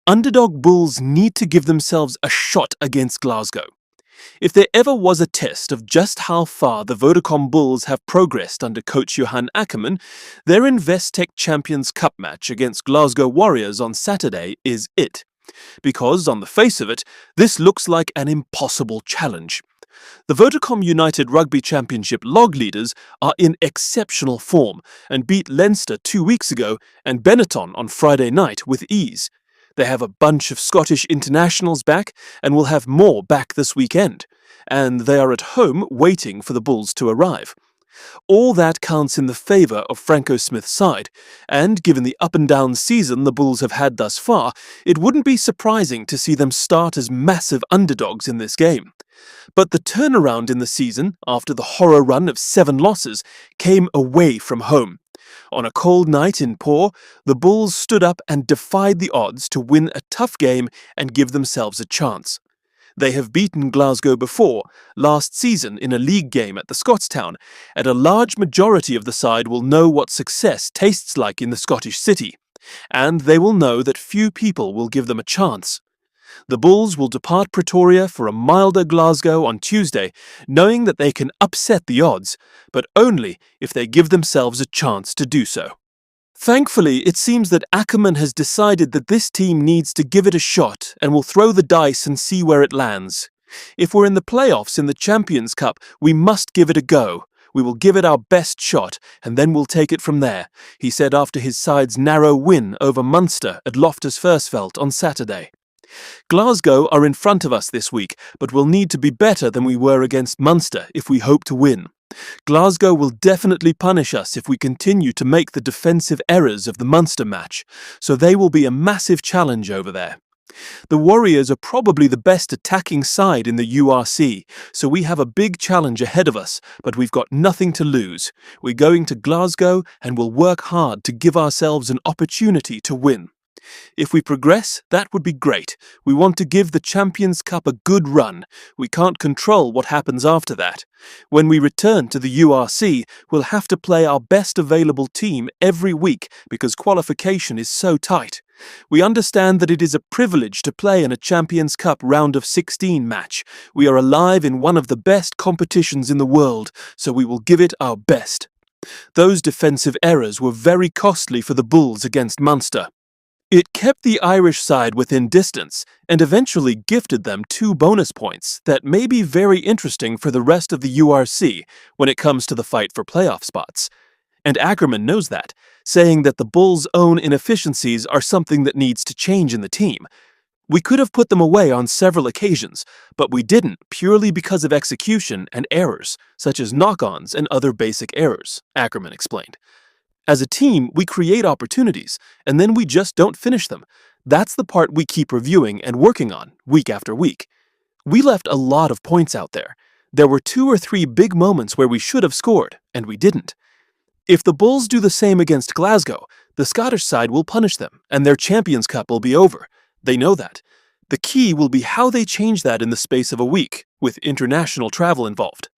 Underdog Bulls need to give themselves a shot against Glasgow. If there ever was a test of just how far the Vodacom Bulls have progressed under coach Johan Ackermann, their Investec Champions Cup match against Glasgow Warriors on Saturday is it. Because, on the face of it, this looks like an impossible challenge. The Vodacom United Rugby Championship log leaders are in exceptional form and beat Leinster 2 weeks ago and Benetton on Friday night with ease. They have a bunch of Scottish internationals back and will have more back this weekend. And they are at home waiting for the Bulls to arrive. All that counts in the favour of Franco Smith's side, and given the up-and-down season the Bulls have had thus far, it wouldn't be surprising to see them start as massive underdogs in this game. But the turnaround in the season, after the horror run of 7 losses, came away from home. On a cold night in Pau, the Bulls stood up and defied the odds to win a tough game and give themselves a chance. They have beaten Glasgow before, last season in a league game at the Scottstown, and a large majority of the side will know what success tastes like in the Scottish city, and they will know that few people will give them a chance. The Bulls will depart Pretoria for a milder Glasgow on Tuesday, knowing that they can upset the odds, but only if they give themselves a chance to do so. Thankfully, it seems that Ackermann has decided that this team needs to give it a shot and will throw the dice and see where it lands. If we're in the playoffs in the Champions Cup, we must give it a go. We will give it our best shot, and then we'll take it from there, he said after his side's narrow win over Munster at Loftus Versfeld on Saturday. Glasgow are in front of us this week, but will need to be better than we were against Munster if we hope to win. Glasgow will definitely punish us if we continue to make the defensive errors of the Munster match, so they will be a massive challenge over there. The Warriors are probably the best attacking side in the URC, so we have a big challenge ahead of us, but we've got nothing to lose. We're going to Glasgow and will work hard to give ourselves an opportunity to win. If we progress, that would be great. We want to give the Champions Cup a good run. We can't control what happens after that. When we return to the URC, we'll have to play our best available team every week because qualification is so tight. We understand that it is a privilege to play in a Champions Cup round of 16 match. We are alive in one of the best competitions in the world, so we will give it our best. Those defensive errors were very costly for the Bulls against Munster. It kept the Irish side within distance and eventually gifted them 2 bonus points that may be very interesting for the rest of the URC when it comes to the fight for playoff spots. And Ackermann knows that, saying that the Bulls' own inefficiencies are something that needs to change in the team. We could have put them away on several occasions, but we didn't purely because of execution and errors, such as knock-ons and other basic errors, Ackermann explained. As a team, we create opportunities, and then we just don't finish them. That's the part we keep reviewing and working on, week after week. We left a lot of points out there. There were 2 or 3 big moments where we should have scored, and we didn't. If the Bulls do the same against Glasgow, the Scottish side will punish them, and their Champions Cup will be over. They know that. The key will be how they change that in the space of a week, with international travel involved.